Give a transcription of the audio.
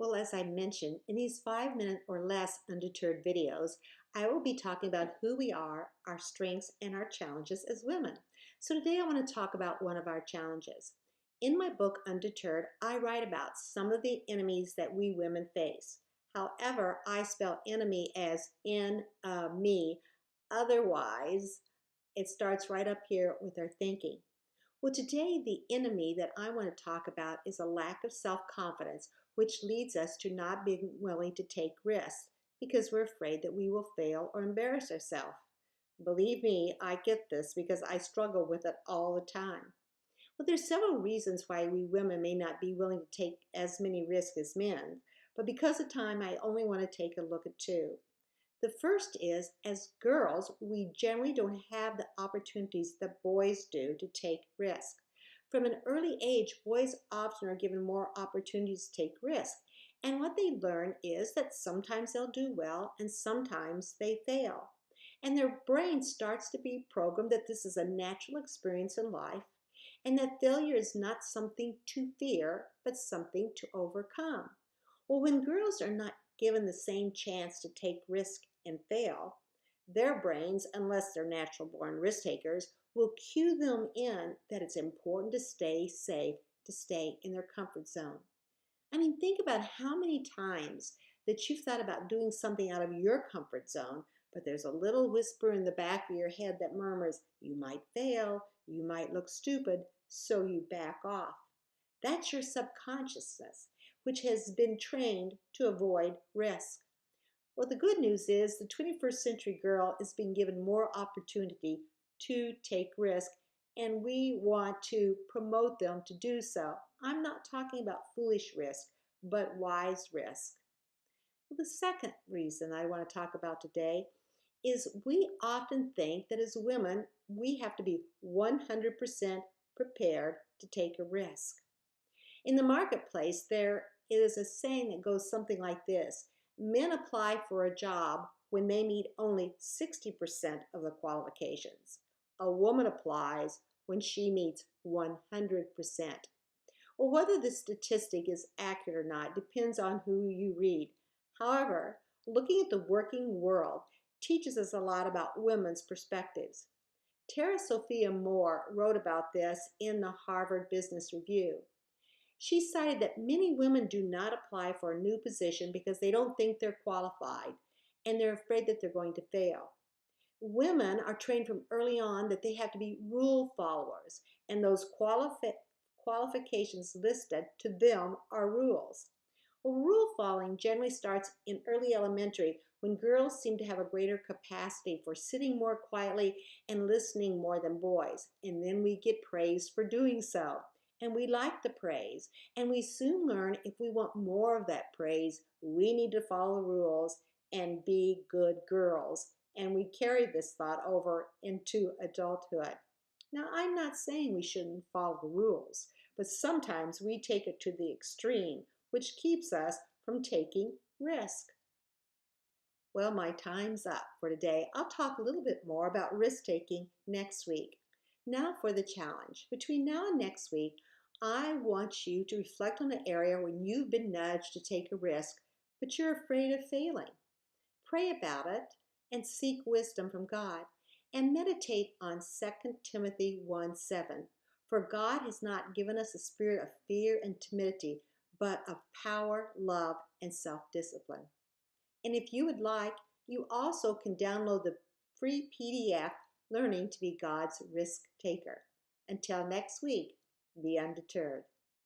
Well, as I mentioned, in these 5 minute or less undeterred videos, I will be talking about who we are, our strengths, and our challenges as women. So today I want to talk about one of our challenges. In my book, Undeterred, I write about some of the enemies that we women face. However, I spell enemy as me. Otherwise, it starts right up here with our thinking. Well, today, the enemy that I want to talk about is a lack of self confidence, which leads us to not being willing to take risks because we're afraid that we will fail or embarrass ourselves. Believe me, I get this because I struggle with it all the time. Well, there's several reasons why we women may not be willing to take as many risks as men, but because of time, I only want to take a look at two. The first is, as girls, we generally don't have the opportunities that boys do to take risks. From an early age, boys often are given more opportunities to take risks. And what they learn is that sometimes they'll do well and sometimes they fail. And their brain starts to be programmed that this is a natural experience in life and that failure is not something to fear, but something to overcome. Well, when girls are not given the same chance to take risk and fail, their brains, unless they're natural born risk takers, will cue them in that it's important to stay safe, to stay in their comfort zone. I mean, think about how many times that you've thought about doing something out of your comfort zone, but there's a little whisper in the back of your head that murmurs, you might fail, you might look stupid, so you back off. That's your subconsciousness, which has been trained to avoid risk. Well, the good news is the 21st century girl is being given more opportunity to take risk, and we want to promote them to do so. I'm not talking about foolish risk, but wise risk. Well, the second reason I want to talk about today is we often think that as women, we have to be 100% prepared to take a risk. In the marketplace, there is a saying that goes something like this: men apply for a job when they meet only 60% of the qualifications. A woman applies when she meets 100%. Well, whether the statistic is accurate or not depends on who you read. However, looking at the working world teaches us a lot about women's perspectives. Tara Sophia Moore wrote about this in the Harvard Business Review. She cited that many women do not apply for a new position because they don't think they're qualified and they're afraid that they're going to fail. Women are trained from early on that they have to be rule followers, and those qualifications listed to them are rules. Well, rule following generally starts in early elementary when girls seem to have a greater capacity for sitting more quietly and listening more than boys, and then we get praised for doing so. And we like the praise, and we soon learn if we want more of that praise, we need to follow the rules and be good girls. And we carry this thought over into adulthood. Now, I'm not saying we shouldn't follow the rules, but sometimes we take it to the extreme, which keeps us from taking risk. Well, my time's up for today. I'll talk a little bit more about risk taking next week. Now for the challenge. Between now and next week, I want you to reflect on an area when you've been nudged to take a risk, but you're afraid of failing. Pray about it and seek wisdom from God, and meditate on 2 Timothy 1:7. For God has not given us a spirit of fear and timidity, but of power, love, and self-discipline. And if you would like, you also can download the free PDF, Learning to be God's Risk Taker. Until next week, be undeterred.